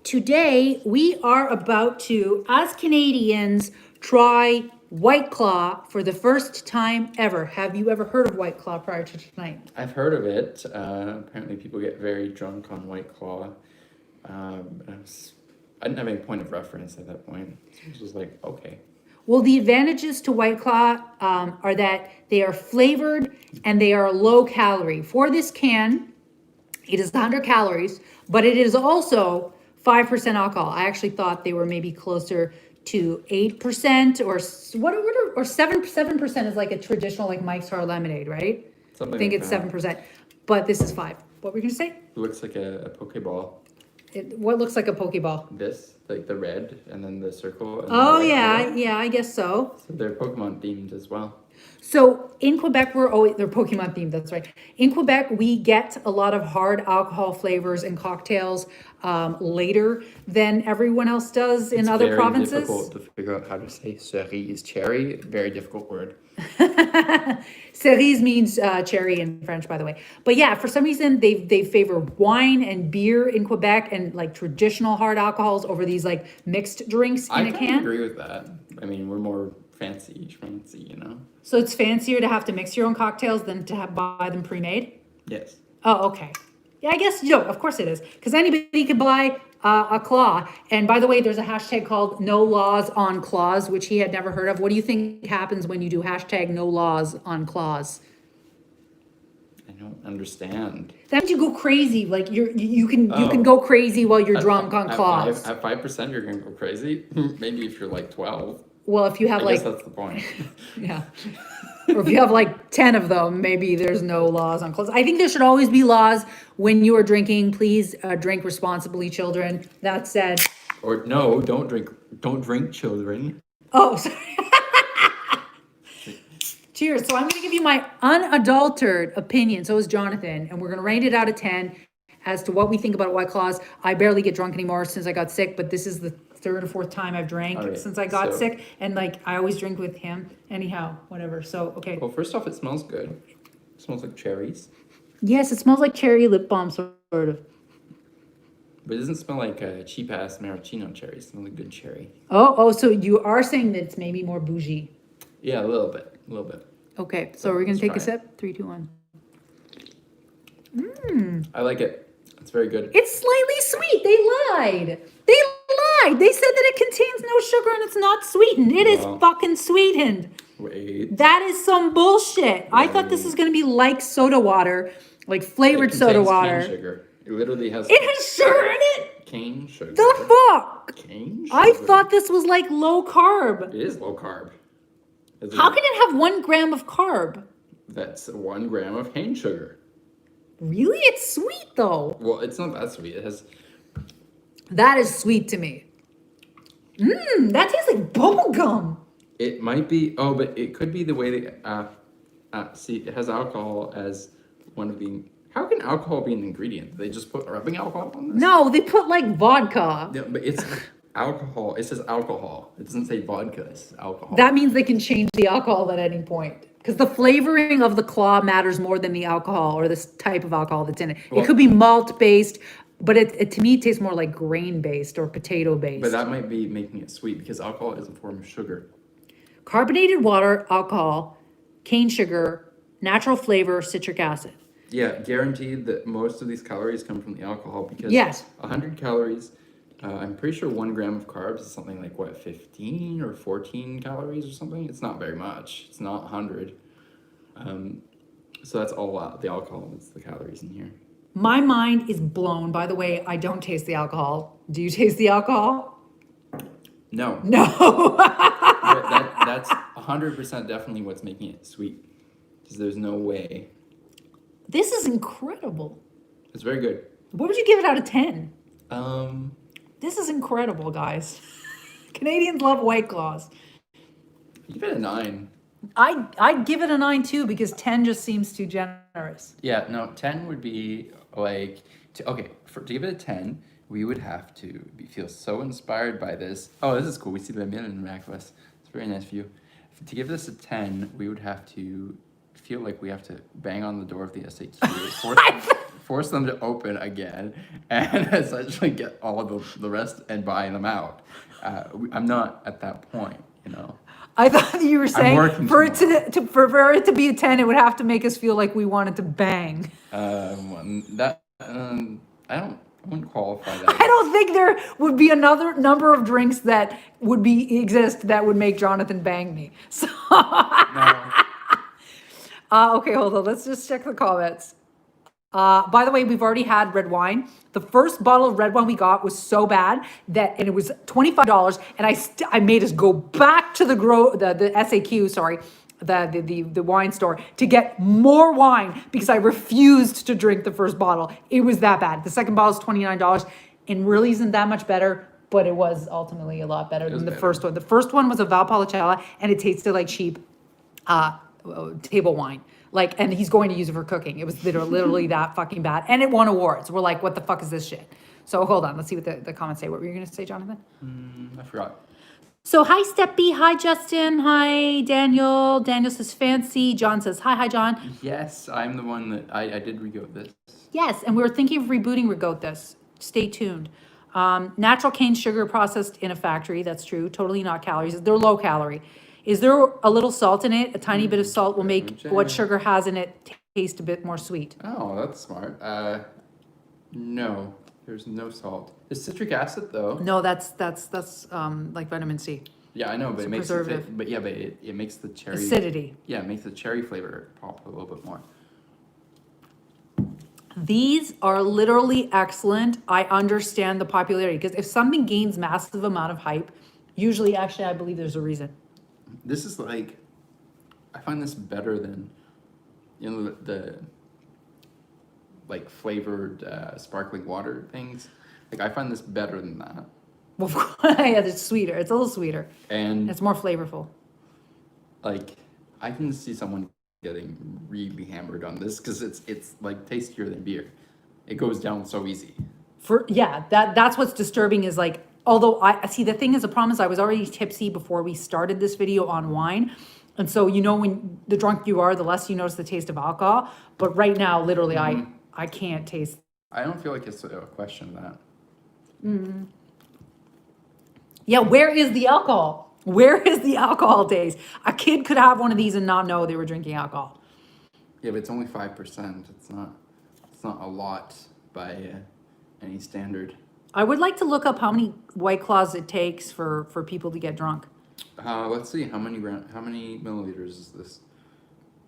today we are about to, as Canadians, try Whiteclaw for the first time ever. Have you ever heard of Whiteclaw prior to tonight? I've heard of it. Apparently people get very drunk on Whiteclaw. I didn't have any point of reference at that point. So it was just like, okay. Well, the advantages to Whiteclaw are that they are flavored and they are low calorie. For this can, it is 100 calories, but it is also 5% alcohol. I actually thought they were maybe closer to 8% or 7% is like a traditional like Mike's Hard Lemonade, right? Something I think like it's that. 7%, but this is 5. What were you gonna say? It looks like a Pokeball. What looks like a Pokeball? This, like the red and then the circle. And Oh the white yeah, ball. yeah, I guess so. So they're Pokemon themed as well. So in Quebec, they're Pokemon themed, that's right. In Quebec, we get a lot of hard alcohol flavors and cocktails later than everyone else does in other provinces. It's very difficult to figure out how to say cerise, cherry. Very difficult word. Cerise means cherry in French, by the way. But yeah, for some reason, they favor wine and beer in Quebec and like traditional hard alcohols over these like mixed drinks in I a kind of can. agree with that. I mean, we're more fancy, you know? So it's fancier to have to mix your own cocktails than to buy them pre-made? Yes. Oh, okay. Yeah, I guess, of course it is. Because anybody could buy a claw. And by the way, there's a hashtag called No Laws on Claws, which he had never heard of. What do you think happens when you do hashtag No Laws on Claws? I don't understand. That means you go crazy. Like you can go crazy while you're drunk on claws. At 5%, you're gonna go crazy. Maybe if you're like 12. Well, if you have I guess that's the point. yeah. Or if you have like 10 of them, maybe there's no laws on claws. I think there should always be laws when you are drinking. Please drink responsibly, children. That said. Or no, don't drink, children. Oh, sorry. Cheers. So I'm going to give you my unadulterated opinion. So is Jonathan. And we're going to rate it out of 10 as to what we think about White Claws. I barely get drunk anymore since I got sick, but this is the third or fourth time I've drank since I got sick. And like, I always drink with him. Anyhow, whatever. So, okay. Well, first off, it smells good. It smells like cherries. Yes, it smells like cherry lip balm, sort of. But it doesn't smell like cheap-ass maraschino cherries. It smells like good cherry. Oh, so you are saying that it's maybe more bougie. Yeah, a little bit. Okay, so we're going to take a sip. 3, 2, 1. I like it. It's very good. It's slightly sweet. They lied. They said that it contains no sugar and it's not sweetened. It is fucking sweetened. Wait. That is some bullshit. I thought this was going to be like soda water, like flavored soda water. Cane sugar. It literally has. It has sugar in it? Cane sugar. The fuck? Cane sugar. I thought this was like low carb. It is low carb. How can it have 1 gram of carb? That's 1 gram of cane sugar. Really? It's sweet though. Well, it's not that sweet. It has. That is sweet to me. That tastes like bubble gum. It might be. Oh, but it could be the way that. See, it has alcohol as one of the. How can alcohol be an ingredient? They just put rubbing alcohol on this? No, they put like vodka. Yeah, but it's alcohol. It says alcohol. It doesn't say vodka. It's alcohol. That means they can change the alcohol at any point. Because the flavoring of the claw matters more than the alcohol or this type of alcohol that's in it. It could be malt based, but it to me it tastes more like grain based or potato based. But that might be making it sweet because alcohol is a form of sugar. Carbonated water, alcohol, cane sugar, natural flavor, citric acid. Yeah, guaranteed that most of these calories come from the alcohol because 100 calories, I'm pretty sure 1 gram of carbs is something like, 15 or 14 calories or something? It's not very much. It's not 100. So that's all the alcohol. That's the calories in here. My mind is blown. By the way, I don't taste the alcohol. Do you taste the alcohol? No. No. That's 100% definitely what's making it sweet. Because there's no way. This is incredible. It's very good. What would you give it out of 10? This is incredible, guys. Canadians love White Claws. Give it a 9. I'd give it a 9 too because 10 just seems too generous. Yeah, no, 10 would be like, to give it a 10, we would have to feel so inspired by this. Oh, this is cool. We see the million necklace. It's a very nice view. To give this a 10, we would have to feel like we have to bang on the door of the SAQ force them to open again and essentially get all of the rest and buy them out. I'm not at that point, you know. I thought you were saying working for it for it to be a 10, it would have to make us feel like we wanted to bang. I wouldn't qualify that. I don't think there would be another number of drinks that would exist that would make Jonathan bang me. So, No. okay, hold on. Let's just check the comments. By the way, we've already had red wine. The first bottle of red wine we got was so bad and it was $25, and I made us go back to the SAQ, sorry, the wine store to get more wine because I refused to drink the first bottle. It was that bad. The second bottle is $29 and really isn't that much better, but it was ultimately a lot better than the first one. The first one was a Valpolicella and it tasted like cheap table wine. Like, and he's going to use it for cooking. It was literally that fucking bad. And it won awards. We're like, what the fuck is this shit? So hold on. Let's see what the comments say. What were you going to say, Jonathan? I forgot. So hi, Steppy. Hi, Justin. Hi, Daniel. Daniel says fancy. John says, hi, John. Yes, I'm the one that I did regoat this. Yes, and we were thinking of rebooting Regoat this. Stay tuned. Natural cane sugar processed in a factory. That's true. Totally not calories. They're low calorie. Is there a little salt in it? A tiny bit of salt will make what sugar has in it taste a bit more sweet. Oh, that's smart. No, there's no salt. There's citric acid though. No, that's like vitamin C. Yeah, I know, but it makes preservative. but it makes the cherry Acidity. Yeah, it makes the cherry flavor pop a little bit more. These are literally excellent. I understand the popularity because if something gains massive amount of hype, usually, actually, I believe there's a reason. This is like, I find this better than, you know, the like flavored sparkling water things. Like I find this better than that. Well, yeah, it's sweeter. It's a little sweeter. And it's more flavorful. Like I can see someone getting really hammered on this because it's like tastier than beer. It goes down so easy. That's what's disturbing is like, although I see the thing is, the problem is I was already tipsy before we started this video on wine. And so, you know, when the drunk you are, the less you notice the taste of alcohol. But right now, literally, I can't taste. I don't feel like it's a question of that. Mm-hmm. Yeah, where is the alcohol? Where is the alcohol taste? A kid could have one of these and not know they were drinking alcohol. Yeah, but it's only 5%. It's not a lot by any standard. I would like to look up how many White Claws it takes for people to get drunk. Let's see, how many milliliters is this?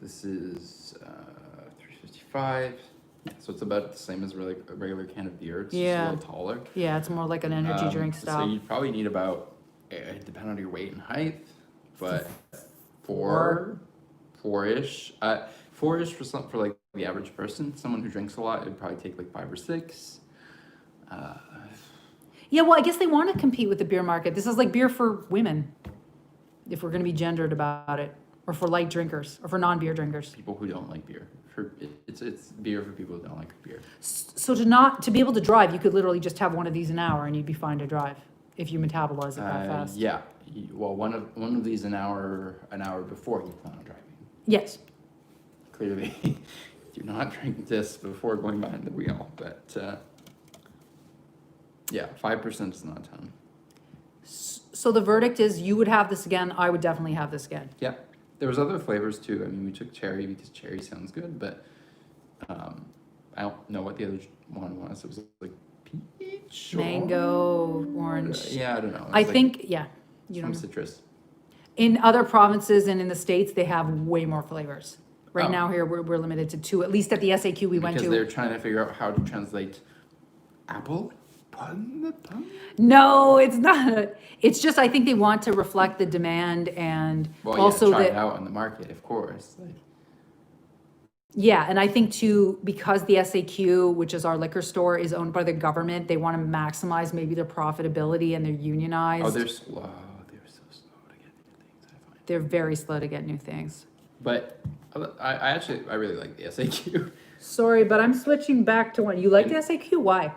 This is 355. Yeah, so it's about the same as a regular can of beer. It's just a little taller. Yeah, it's more like an energy drink style. So you'd probably need about, depending on your weight and height, but four-ish. Four-ish for like the average person. Someone who drinks a lot, it'd probably take like 5 or 6. Yeah, well, I guess they want to compete with the beer market. This is like beer for women, if we're going to be gendered about it, or for light drinkers, or for non-beer drinkers. People who don't like beer. It's beer for people who don't like beer. So to be able to drive, you could literally just have one of these an hour, and you'd be fine to drive if you metabolize it that fast. Yeah. Well, one of these an hour before you plan on driving. Yes. Clearly, do not drink this before going behind the wheel, but. Yeah, 5% is not a ton. So the verdict is you would have this again. I would definitely have this again. Yeah. There was other flavors too. I mean, we took cherry because cherry sounds good, but I don't know what the other one was. It was like peach? Mango, orange. Yeah, I don't know. I think, yeah. You know. Citrus. In other provinces and in the States, they have way more flavors. Right now here, we're limited to 2, at least at the SAQ we went to. Because they're trying to figure out how to translate apple. No, it's not. It's just I think they want to reflect the demand and also try it out on the market, of course. Yeah, and I think too because the SAQ, which is our liquor store, is owned by the government, they want to maximize maybe their profitability and they're unionized. Oh, they're slow. They're so slow to get new things. I find they're very slow to get new things. But I really like the SAQ. Sorry, but I'm switching back to one. You like the SAQ? Why?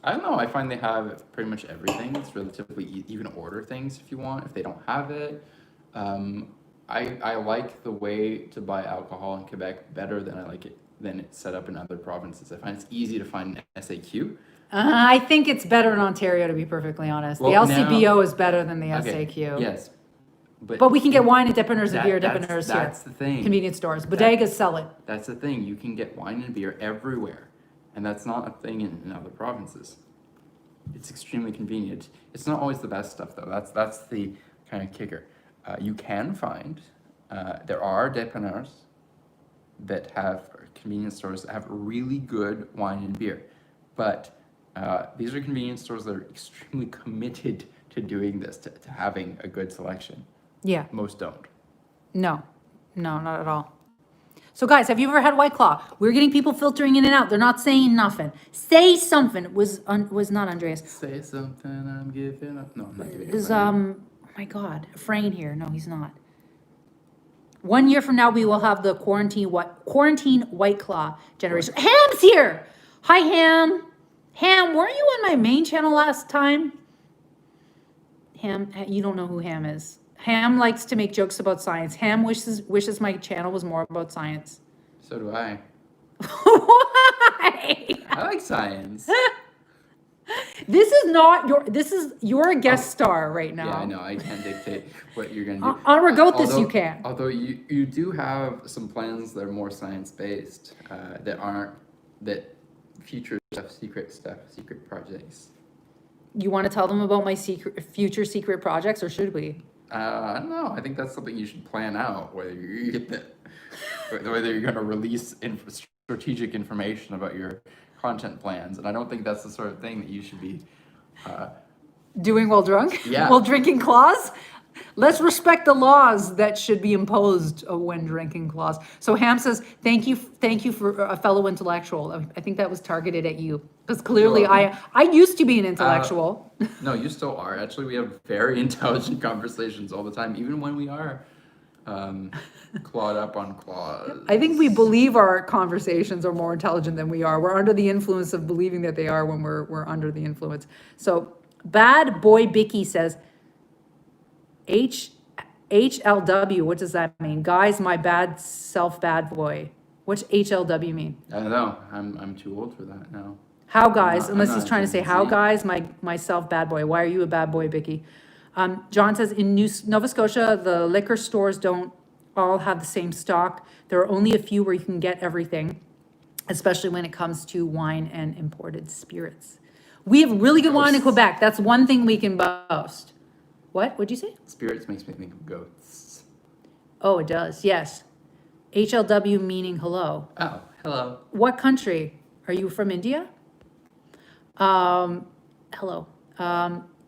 I don't know. I find they have pretty much everything. It's relatively even order things if you want. If they don't have it, I like the way to buy alcohol in Quebec better than I like it than it's set up in other provinces. I find it's easy to find an SAQ. I think it's better in Ontario, to be perfectly honest. Well, the LCBO is better than the SAQ. Yes. But we can get wine and dippers and beer dippers here. That's the thing. Convenience stores. Bodegas sell it. That's the thing. You can get wine and beer everywhere. And that's not a thing in other provinces. It's extremely convenient. It's not always the best stuff, though. That's the kind of kicker. You can find, there are dépanneurs that have, convenience stores that have really good wine and beer. But these are convenience stores that are extremely committed to doing this, to having a good selection. Yeah. Most don't. No, not at all. So guys, have you ever had Whiteclaw? We're getting people filtering in and out. They're not saying nothing. Say something. Was not Andreas. Say something, I'm giving up. No, I'm not giving up. Is oh my God, Frayne here. No, he's not. 1 year from now, we will have the quarantine Whiteclaw generation. Ham's here. Hi, Ham. Ham, weren't you on my main channel last time? Ham, you don't know who Ham is. Ham likes to make jokes about science. Ham wishes my channel was more about science. So do I. Why? I like science. This is you're a guest star right now. Yeah, I know. I can't dictate what you're gonna do. On Regotas, you can. Although you do have some plans that are more science based, that future secret projects. You want to tell them about my future secret projects, or should we? I don't know. I think that's something you should plan out, whether you're going to release strategic information about your content plans. And I don't think that's the sort of thing that you should be doing while drunk? Yeah. While drinking claws? Let's respect the laws that should be imposed when drinking claws. So Ham says, thank you for a fellow intellectual. I think that was targeted at you. Because clearly I used to be an intellectual. No, you still are. Actually, we have very intelligent conversations all the time, even when we are clawed up on claws. I think we believe our conversations are more intelligent than we are. We're under the influence of believing that they are when we're under the influence. So Bad Boy Bicky says, HLW, what does that mean? Guys, my bad boy. What's HLW mean? I don't know. I'm too old for that now. How guys, I'm unless not he's trying to say Gen how Z. guys, myself bad boy. Why are you a bad boy, Bicky? John says in Nova Scotia, the liquor stores don't all have the same stock. There are only a few where you can get everything, especially when it comes to wine and imported spirits. We have really good wine in Quebec. That's one thing we can boast. What? What'd you say? Spirits makes me think of goats. Oh, it does. Yes. HLW meaning hello. Oh, hello. What country? Are you from India? Hello.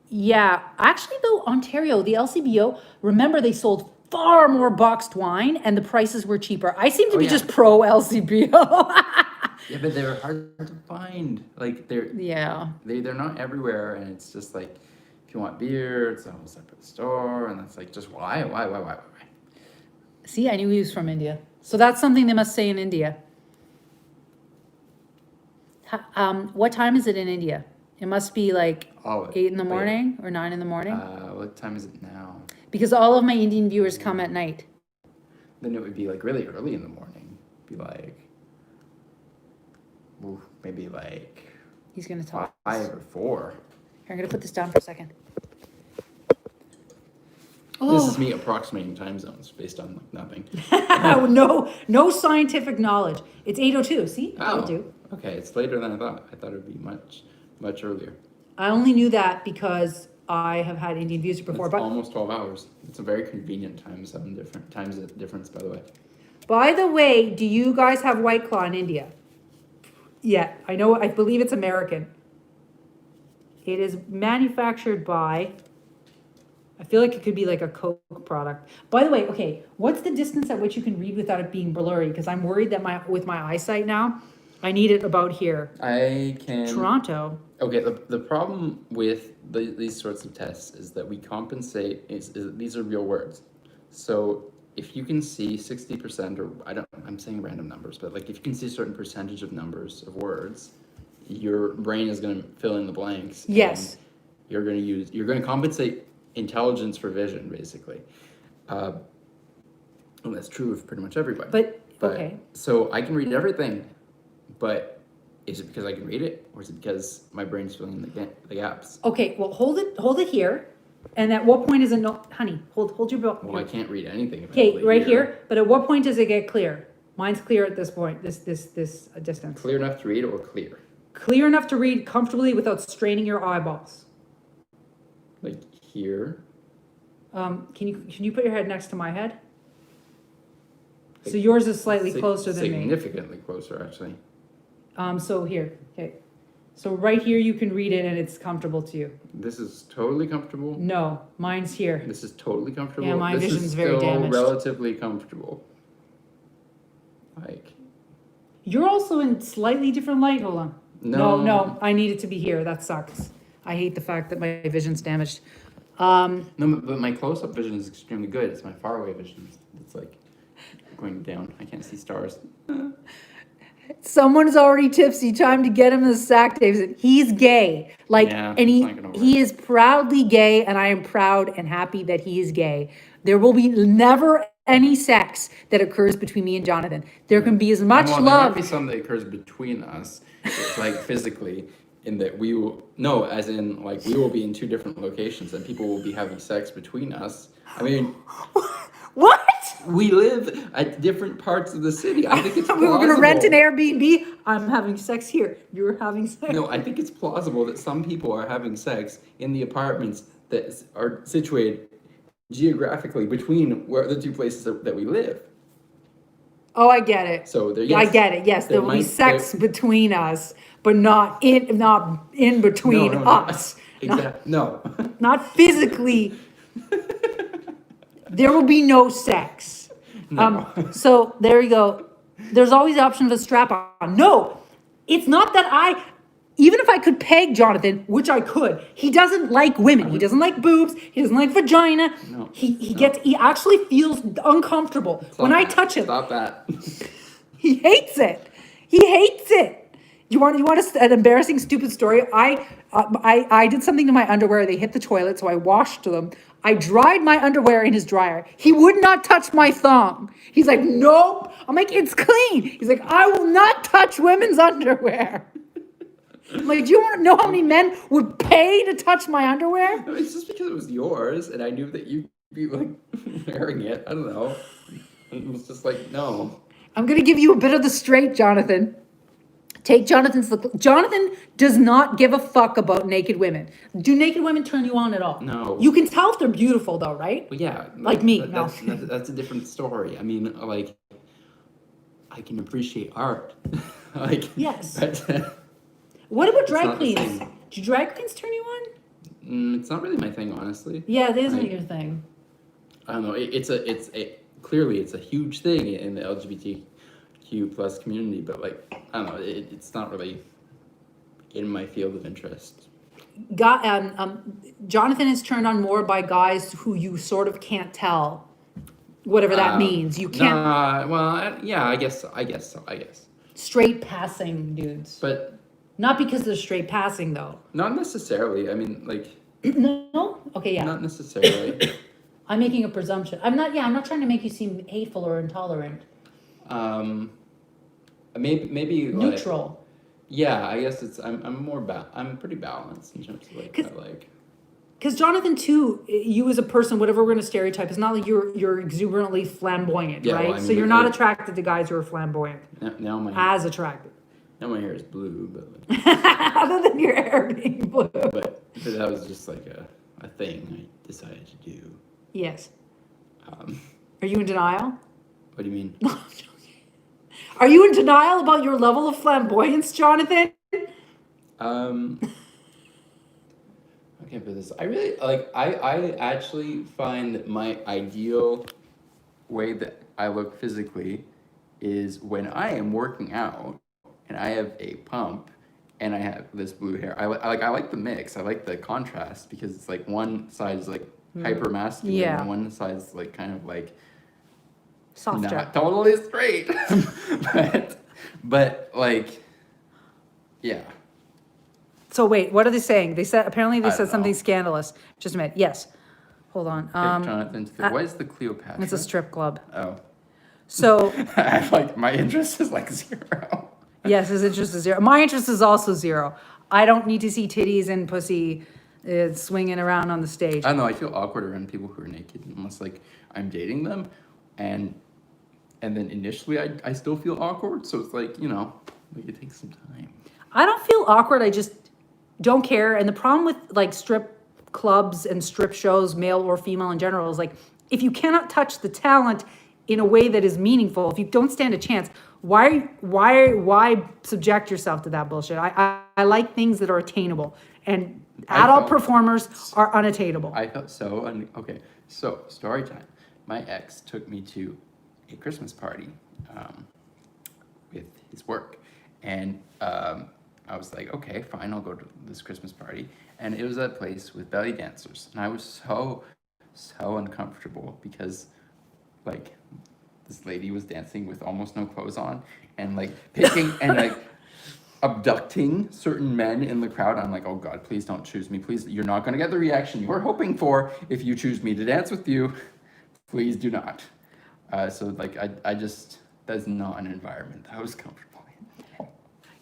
Yeah, actually though, Ontario, the LCBO, remember they sold far more boxed wine and the prices were cheaper. I seem to be just pro LCBO. Yeah, but they're hard to find. Like they're not everywhere, and it's just like if you want beer, it's a whole separate store, and that's like just why? See, I knew he was from India. So that's something they must say in India. What time is it in India? It must be like 8 in the morning or 9 in the morning. What time is it now? Because all of my Indian viewers come at night. Then it would be like really early in the morning. Be like, maybe like He's gonna tell 5 or 4. Here, I'm gonna put this down for a second. This is me approximating time zones based on like nothing. No scientific knowledge. It's 8:02. See, I would do. Okay, it's later than I thought. I thought it would be much earlier. I only knew that because I have had Indian viewers before. It's almost 12 hours. It's a very convenient time zone difference, by the way. By the way, do you guys have Whiteclaw in India? Yeah, I know. I believe it's American. It is manufactured by. I feel like it could be like a Coke product. By the way, okay, what's the distance at which you can read without it being blurry? Because I'm worried that with my eyesight now, I need it about here. I can. Toronto. Okay, the problem with these sorts of tests is that we compensate. Is these are real words. So if you can see 60%, or I'm saying random numbers, but like if you can see a certain percentage of numbers of words, your brain is going to fill in the blanks. Yes. You're going to compensate intelligence for vision, basically. And that's true of pretty much everybody. But But, okay. So I can read everything, but is it because I can read it, or is it because my brain's filling in the gaps? Okay, well, hold it here. And at what point is it no, honey, hold your bill. Well, I can't read anything. If I Okay, hold it right here, but at what point does it get clear? Mine's clear at this point, this distance. Clear enough to read or clear? Clear enough to read comfortably without straining your eyeballs. Like here? Can you put your head next to my head? So yours is slightly closer than me. Significantly closer, actually. So here, okay. So right here you can read it and it's comfortable to you. This is totally comfortable. No, mine's here. This is totally comfortable. Yeah, my this vision's is very still damaged. Relatively comfortable. Like. You're also in slightly different light. Hold on. No. No, I need it to be here. That sucks. I hate the fact that my vision's damaged. No, but my close-up vision is extremely good. It's my far-away vision. It's like going down. I can't see stars. Someone's already tipsy. Time to get him the sack, Davidson. He's gay. Like, Yeah, and it's not gonna work. he is proudly gay, and I am proud and happy that he is gay. There will be never any sex that occurs between me and Jonathan. There can be as much There love. might be something that occurs between us, like physically, in that we will, no, as in, like, we will be in two different locations and people will be having sex between us. I mean, What? we live at different parts of the city. I think it's We plausible. were gonna rent an Airbnb. I'm having sex here. You're having sex. No, I think it's plausible that some people are having sex in the apartments that are situated geographically between where the two places that we live. Oh, I get it. So there, Yeah, I yes, get it. Yes, there will be sex between us, but not in between No. us. Exactly. No. Not physically. There will be no sex. No. So there you go. There's always the option of a strap on. No, it's not that even if I could peg Jonathan, which I could, he doesn't like women. He doesn't like boobs. He doesn't like vagina. No. He actually feels uncomfortable when I touch him. Stop that. He hates it. He hates it. You want an embarrassing, stupid story? I did something to my underwear. They hit the toilet, so I washed them. I dried my underwear in his dryer. He would not touch my thong. He's like, nope. I'm like, it's clean. He's like, I will not touch women's underwear. I'm like, do you want to know how many men would pay to touch my underwear? No, it's just because it was yours, and I knew that you'd be like wearing it. I don't know. It was just like, no. I'm gonna give you a bit of the straight, Jonathan. Take Jonathan's look. Jonathan does not give a fuck about naked women. Do naked women turn you on at all? No. You can tell if they're beautiful, though, right? Well, yeah. Like me, That's a different story. I mean, like, I can appreciate art. Like, yes. But, what about not drag the queens? same. Do drag queens turn you on? it's not really my thing, honestly. Yeah, it isn't your thing. I don't know. Clearly it's a huge thing in the LGBTQ plus community, but like, I don't know. It's not really in my field of interest. Jonathan is turned on more by guys who you sort of can't tell, whatever that means. You can't. Yeah, I guess so. Straight passing dudes. But Not because they're straight passing, though. not necessarily. I mean, like. No? Okay, yeah. Not necessarily. I'm making a presumption. I'm not trying to make you seem hateful or intolerant. Maybe like, Neutral. yeah, I guess I'm pretty balanced in terms of like. Because Jonathan, too, you as a person, whatever we're going to stereotype, it's not like you're exuberantly flamboyant, Yeah, right? well, I mean, so you're not attracted to guys who are flamboyant. Now my As attractive. now my hair is blue, but like, Other than your hair being blue. but that was just like a thing I decided to do. Yes. Um, Are you in denial? what do you mean? Are you in denial about your level of flamboyance, Jonathan? Okay, but this I really like. I actually find that my ideal way that I look physically is when I am working out and I have a pump and I have this blue hair. I like the mix. I like the contrast because it's like one side is like hyper masculine Yeah. and one side is like kind of like Softer. not totally straight. but like, yeah. So wait, what are they saying? They said apparently they I said don't something know. scandalous. Just a minute. Yes. Hold on. Take Jonathan to what is the Cleopatra? It's a strip club. Oh. So Like my interest is like 0. yes, his interest is 0. My interest is also 0. I don't need to see titties and pussy swinging around on the stage. I don't know. I feel awkward around people who are naked, unless like I'm dating them, and then initially I still feel awkward. So it's like, like it takes some time. I don't feel awkward. I just don't care. And the problem with like strip clubs and strip shows, male or female in general, is like if you cannot touch the talent in a way that is meaningful, if you don't stand a chance, why subject yourself to that bullshit? I like things that are attainable, and adult performers are unattainable. I felt so okay. So story time. My ex took me to a Christmas party with his work, and I was like, okay, fine, I'll go to this Christmas party, and it was a place with belly dancers, and I was so uncomfortable because like this lady was dancing with almost no clothes on and like picking and like abducting certain men in the crowd. I'm like, oh God, please don't choose me. Please, you're not going to get the reaction you were hoping for if you choose me to dance with you. Please do not. So like, I just, that's not an environment that I was comfortable in.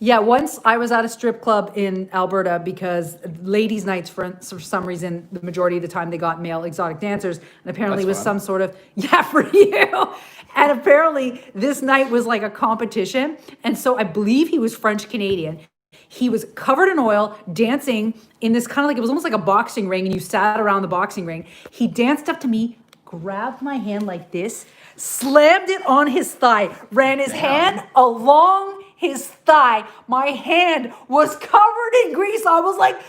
Yeah, once I was at a strip club in Alberta because ladies' nights, for some reason, the majority of the time they got male exotic dancers, and apparently it was some sort of, yeah, for you. And apparently this night was like a competition. And so I believe he was French Canadian. He was covered in oil, dancing in this kind of like, it was almost like a boxing ring, and you sat around the boxing ring. He danced up to me, grabbed my hand like this, slammed it on his thigh, ran his hand along his thigh. My hand was covered in grease. I was like,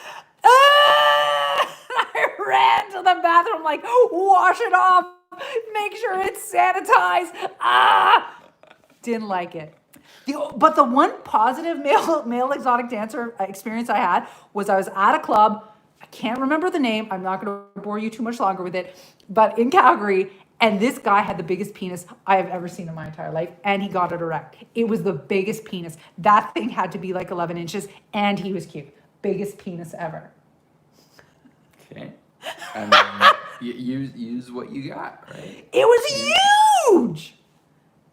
ah! I ran to the bathroom, like, wash it off, make sure it's sanitized. Ah! Didn't like it. But the one positive male exotic dancer experience I had was I was at a club. I can't remember the name. I'm not going to bore you too much longer with it. But in Calgary, and this guy had the biggest penis I have ever seen in my entire life, and he got it erect. It was the biggest penis. That thing had to be like 11 inches, and he was cute. Biggest penis ever. Okay. And then use what you got, right? It was huge!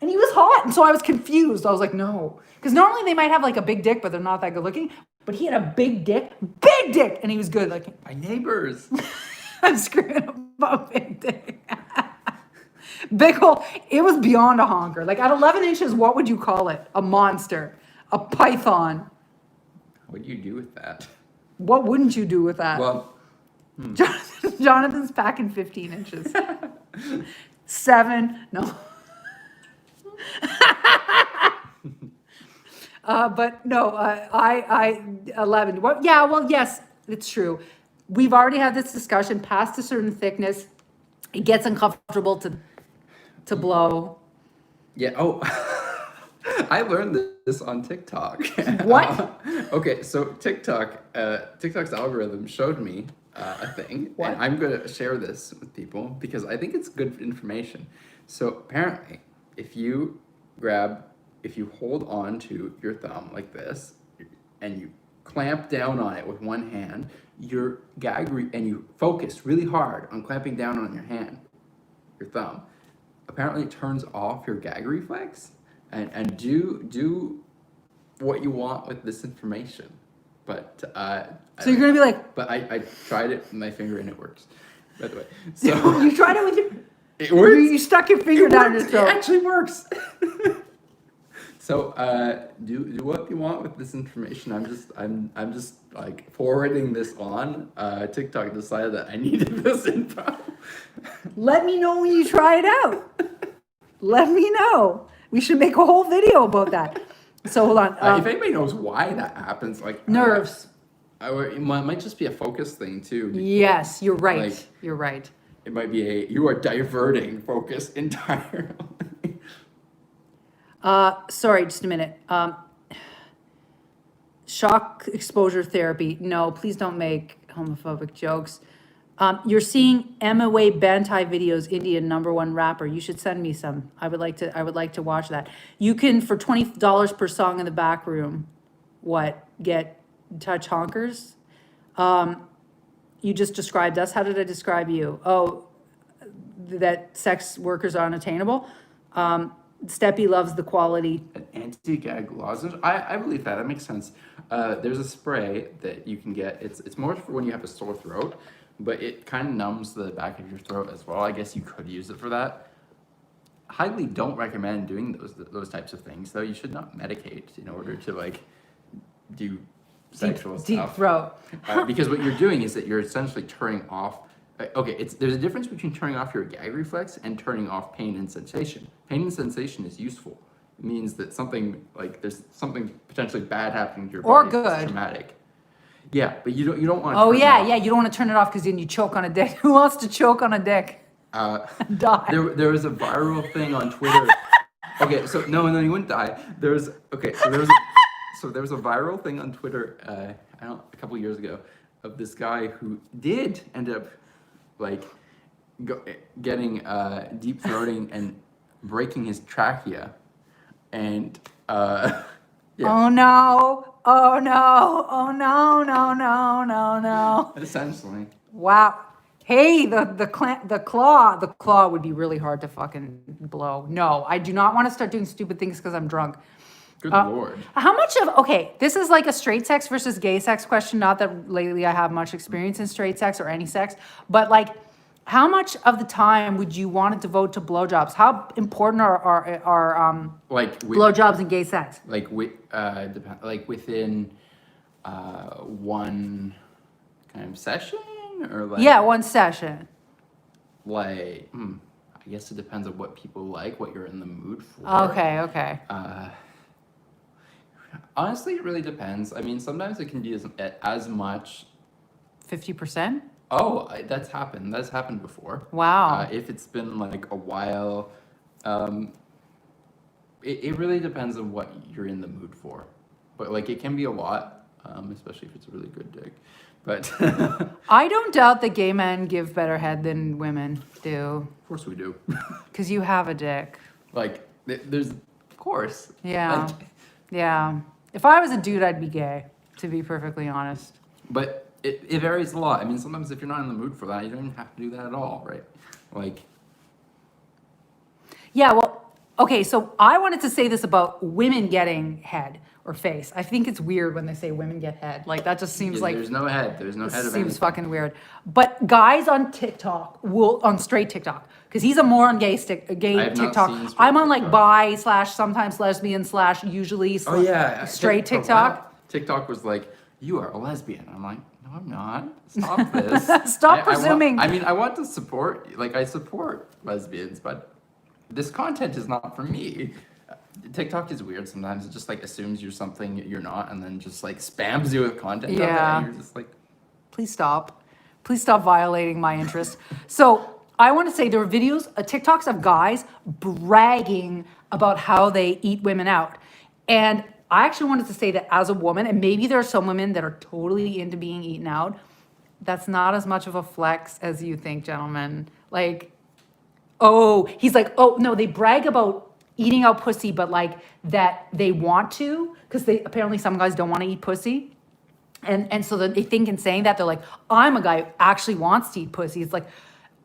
And he was hot, and so I was confused. I was like, no. Because normally they might have like a big dick, but they're not that good looking. But he had a big dick, and he was good looking. My neighbors. I'm screwing about big dick. Big hole. It was beyond a honker. Like at 11 inches, what would you call it? A monster, a python. What do you do with that? What wouldn't you do with that? Well, Jonathan's packing 15 inches. 7, no. But no, I 11. Well, yeah, well, yes, it's true. We've already had this discussion. Past a certain thickness, it gets uncomfortable to blow. Yeah. Oh, I learned this on TikTok. What? Okay, so TikTok's algorithm showed me a thing, What? and I'm gonna share this with people because I think it's good information. So apparently, if you hold on to your thumb like this, and you clamp down on it with one hand, and you focus really hard on clamping down on your thumb. Apparently, it turns off your gag reflex, and do what you want with this information. But So you're gonna be like, but I tried it with my finger and it works. By the way, so you tried it with your. it works. You stuck your finger down your throat. It actually works. So do what you want with this information. I'm just like forwarding this on. TikTok decided that I needed this info. Let me know when you try it out. Let me know. We should make a whole video about that. So hold on. If anybody knows why that happens, like Nerves. It might just be a focus thing too. Yes, you're right. Like, You're right. It might be you are diverting focus entirely. Sorry, just a minute. Shock exposure therapy. No, please don't make homophobic jokes. You're seeing Emma Way Bantai videos, Indian #1 rapper. You should send me some. I would like to watch that. You can, for $20 per song in the back room, get touch honkers? You just described us. How did I describe you? Oh, that sex workers are unattainable. Steppy loves the quality. An anti-gag lozenge. I believe that. That makes sense. There's a spray that you can get. It's more for when you have a sore throat, but it kind of numbs the back of your throat as well. I guess you could use it for that. Highly don't recommend doing those types of things, though. You should not medicate in order to like do sexual Deep stuff. throat. Because what you're doing is that you're essentially turning off. Okay, there's a difference between turning off your gag reflex and turning off pain and sensation. Pain and sensation is useful. It means that something like there's something potentially bad happening to your Or body. good. It's traumatic. Yeah, but you don't want to. Oh turn it yeah, off. yeah. You don't want to turn it off because then you choke on a dick. Who wants to choke on a dick? Die. There was a viral thing on Twitter. Okay, so no, you wouldn't die. There was a viral thing on Twitter. A couple years ago, of this guy who did end up like getting deep throating and breaking his trachea, and yeah. Oh no! Oh no! Oh no! No! No! No! No! Essentially. Wow. Hey, the claw would be really hard to fucking blow. No, I do not want to start doing stupid things because I'm drunk. Good Lord. How much of, okay, this is like a straight sex versus gay sex question. Not that lately I have much experience in straight sex or any sex, but like, how much of the time would you want to devote to blowjobs? How important are Like blowjobs in gay sex? like within one kind of session, or like Yeah, one session. like I guess it depends on what people like, what you're in the mood for. Okay. Honestly, it really depends. I mean, sometimes it can be as much. 50%? Oh, that's happened. That's happened before. Wow. If it's been like a while, it really depends on what you're in the mood for. But like, it can be a lot, especially if it's a really good dick. But I don't doubt that gay men give better head than women do. of course we do. Because you have a dick. Like, there's, of course. Yeah. Like, Yeah. If I was a dude, I'd be gay, to be perfectly honest. but it varies a lot. I mean, sometimes if you're not in the mood for that, you don't even have to do that at all, right? Like, Yeah, well, okay, so I wanted to say this about women getting head or face. I think it's weird when they say women get head. Like, that just seems like... there's no head. There's no head of seems anything. fucking weird. But guys on TikTok on straight TikTok, because he's a more on gay I have not TikTok. seen straight I'm on like TikTok. bi / sometimes lesbian / usually Oh yeah, straight for a TikTok. while, TikTok was like, "You are a lesbian." I'm like, "No, I'm not. Stop this. Stop presuming. I want to support. Like, I support lesbians, but this content is not for me." TikTok is weird sometimes. It just like assumes you're something you're not, and then just like spams you with content. of it, Yeah. and you're just like, Please stop. Please stop violating my interest. So I want to say there were videos, TikToks of guys bragging about how they eat women out. And I actually wanted to say that as a woman, and maybe there are some women that are totally into being eaten out, that's not as much of a flex as you think, gentlemen. Like, oh, he's like, oh, no, they brag about eating out pussy, but like that they want to, because apparently some guys don't want to eat pussy. And so that they think in saying that, they're like, I'm a guy who actually wants to eat pussy. It's like,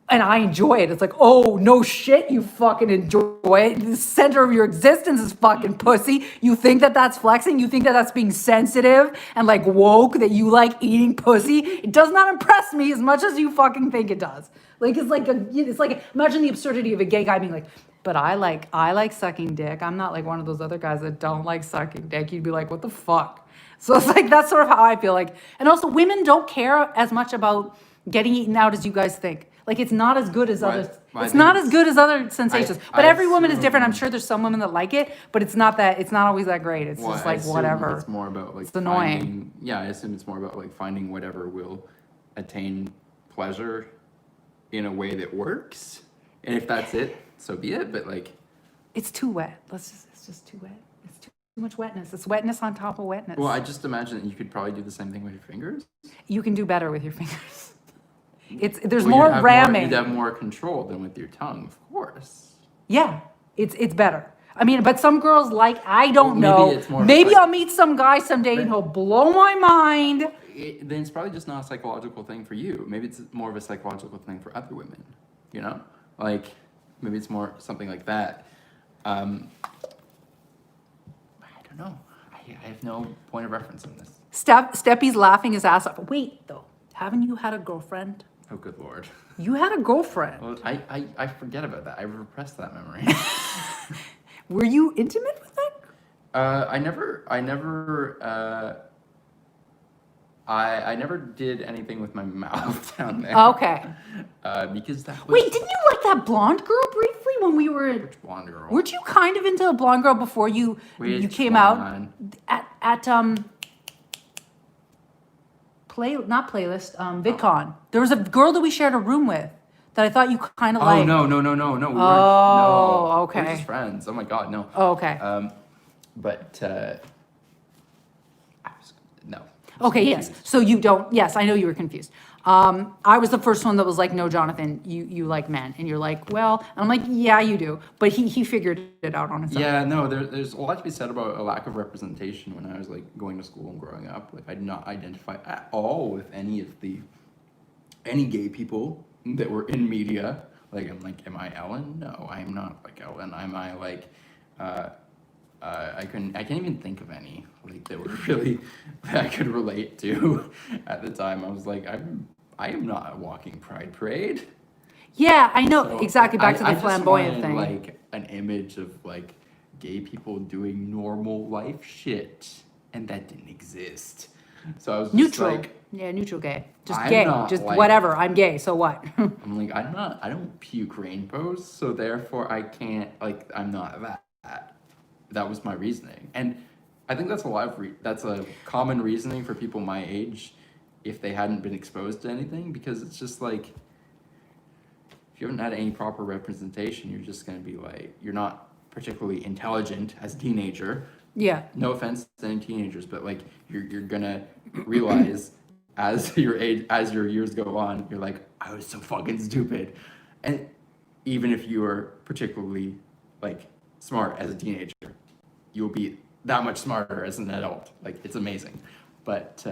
and I enjoy it. It's like, oh, no shit, you fucking enjoy it. The center of your existence is fucking pussy. You think that that's flexing? You think that that's being sensitive and like woke, that you like eating pussy? It does not impress me as much as you fucking think it does. Like, it's like, imagine the absurdity of a gay guy being like, but I like sucking dick. I'm not like one of those other guys that don't like sucking dick. You'd be like, what the fuck? So it's like, that's sort of how I feel like. And also, women don't care as much about getting eaten out as you guys think. Like, it's not as good as Right. other. Well, I It's think not as good as other sensations. But I every woman is different. I'm assume- sure there's some women that like it, but it's not always that great. It's well, just I like assume whatever. It's more about like It's annoying. finding. Yeah, I assume it's more about like finding whatever will attain pleasure in a way that works. And if that's it, so be it. But like, It's too wet. It's just too wet. It's too much wetness. It's wetness on top of wetness. well, I just imagine that you could probably do the same thing with your fingers. You can do better with your fingers. There's Well, more you'd have ramming. You'd have more control than with your tongue, of course. Yeah, it's better. I mean, but some girls like, I don't Well, maybe know. it's more of a Maybe psych- I'll meet some guy someday and he'll blow my mind. Then it's probably just not a psychological thing for you. Maybe it's more of a psychological thing for other women. You know, like maybe it's more something like that. I don't know. I have no point of reference on this. Steppy's laughing his ass off. Wait, though. Haven't you had a girlfriend? Oh, good Lord. You had a girlfriend. Well, I forget about that. I repressed that memory. Were you intimate with that? I never did anything with my mouth down there. Okay. Because that was... Wait, didn't you like that blonde girl briefly when we were... Which blonde girl? Weren't you kind of into a blonde girl before you came out at VidCon? There was a girl that we shared a room with that I thought you kind of liked. No. We weren't, okay. We're just friends. Oh my God, no. Oh, okay. No. Okay, yes. So you don't, yes, I know you were confused. I was the first one that was like, no, Jonathan, you like men. And you're like, well, and I'm like, yeah, you do. But he figured it out on his own. Yeah, no, there's a lot to be said about a lack of representation when I was like going to school and growing up. Like I did not identify at all with any gay people that were in media. Like I'm like, am I Ellen? No, I'm not like Ellen. Am I like I can't even think of any like that were really that I could relate to at the time. I was like, I am not a walking pride parade. Yeah, I know, So exactly, back to the I flamboyant just wanted, thing. like an image of like gay people doing normal life shit, and that didn't exist. So I was just Neutral. like, Yeah, neutral gay. Just I'm gay. not Just like- whatever. I'm gay, so what? I'm like, I don't puke rainbows, so therefore I can't, like, I'm not that. That was my reasoning. And I think that's that's a common reasoning for people my age if they hadn't been exposed to anything, because it's just like, if you haven't had any proper representation, you're just going to be like, you're not particularly intelligent as a teenager. Yeah. No offense to any teenagers, but like you're gonna realize as your years go on, you're like, I was so fucking stupid. And even if you are particularly like smart as a teenager, you'll be that much smarter as an adult. Like it's amazing. But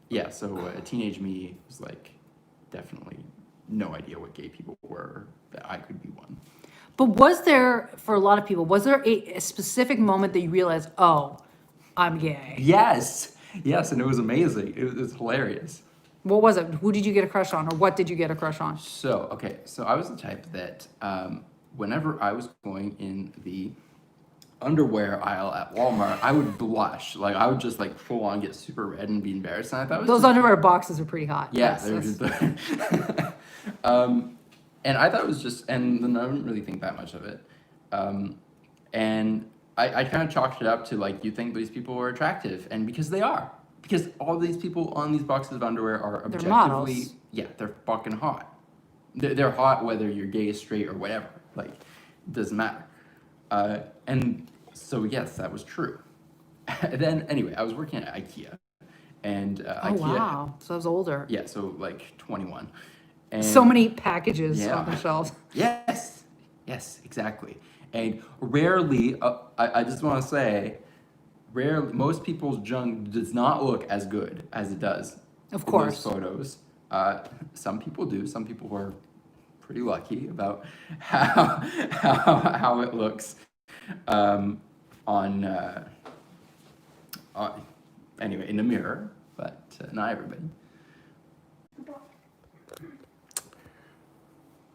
yeah, so teenage me was like definitely no idea what gay people were, that I could be one. But was there, for a lot of people, was there a specific moment that you realized, oh, I'm gay? Yes, and it was amazing. It was hilarious. What was it? Who did you get a crush on, or what did you get a crush on? So I was the type that whenever I was going in the underwear aisle at Walmart, I would blush. Like I would just like full on get super red and be embarrassed. And I thought it was Those just, underwear boxes are pretty hot. yeah, Yes, they were that's- just and I thought it was just, and then I didn't really think that much of it. And I kind of chalked it up to like, you think these people are attractive, and because they are. Because all these people on these boxes of underwear are objectively, models. yeah, they're fucking hot. They're hot whether you're gay, straight, or whatever. Like, it doesn't matter. And so, yes, that was true. And then, anyway, I was working at IKEA. And oh, IKEA, wow. So I was older. yeah, so like 21. And So many packages Yeah. on the shelves. Yes, exactly. And rarely, I just want to say, most people's junk does not look as good as it does. Of in course. those photos. Some people do. Some people are pretty lucky about how it looks anyway, in the mirror, but not everybody.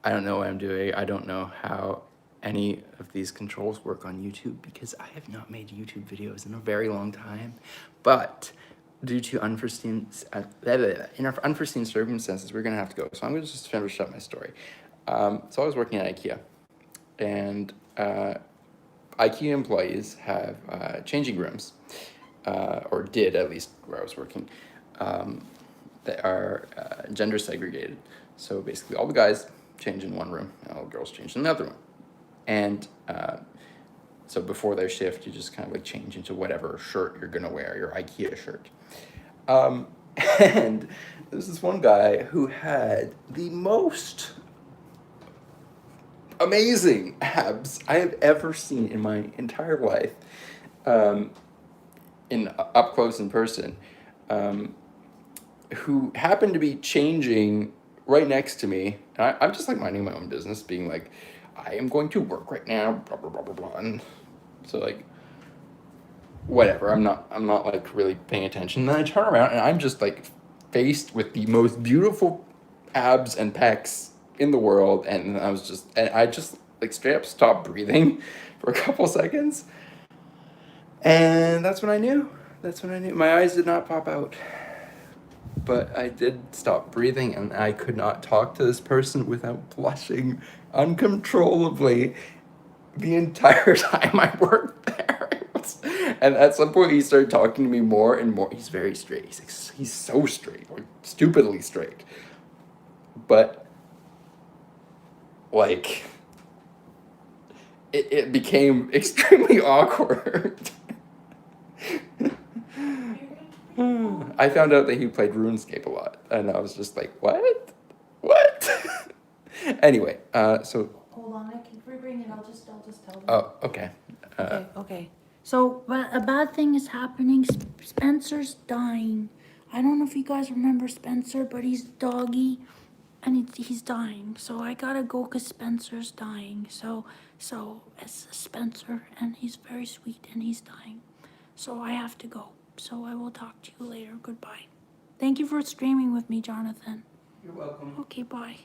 I don't know what I'm doing. I don't know how any of these controls work on YouTube because I have not made YouTube videos in a very long time. But due to unforeseen circumstances, we're gonna have to go. So I'm gonna just finish up my story. So I was working at IKEA, and IKEA employees have changing rooms, or did at least where I was working, that are gender segregated. So basically, all the guys change in one room, and all the girls change in another one. And so before their shift, you just kind of like change into whatever shirt you're gonna wear, your IKEA shirt. And there's this one guy who had the most amazing abs I have ever seen in my entire life, in up close in person, who happened to be changing right next to me. And I'm just like minding my own business, being like, I am going to work right now, blah, blah, blah, blah, blah. And so, like, whatever, I'm not, like, really paying attention. Then I turn around, and I'm just, like, faced with the most beautiful abs and pecs in the world, and I just, like, straight up stopped breathing for a couple seconds. And that's when I knew. My eyes did not pop out. But I did stop breathing, and I could not talk to this person without blushing uncontrollably the entire time I worked there. And at some point, he started talking to me more and more. He's very straight. He's so straight, like stupidly straight. But like, it became extremely awkward. I found out that he played RuneScape a lot, and I was just like, what? Anyway, so. Hold on, I can rebring it, I'll just tell them. Oh, okay. Okay. So, but a bad thing is happening. Spencer's dying. I don't know if you guys remember Spencer, but he's doggy, and he's dying. So I gotta go because Spencer's dying. So it's Spencer, and he's very sweet, and he's dying. So I have to go. So I will talk to you later. Goodbye. Thank you for streaming with me, Jonathan. You're welcome. Okay, bye.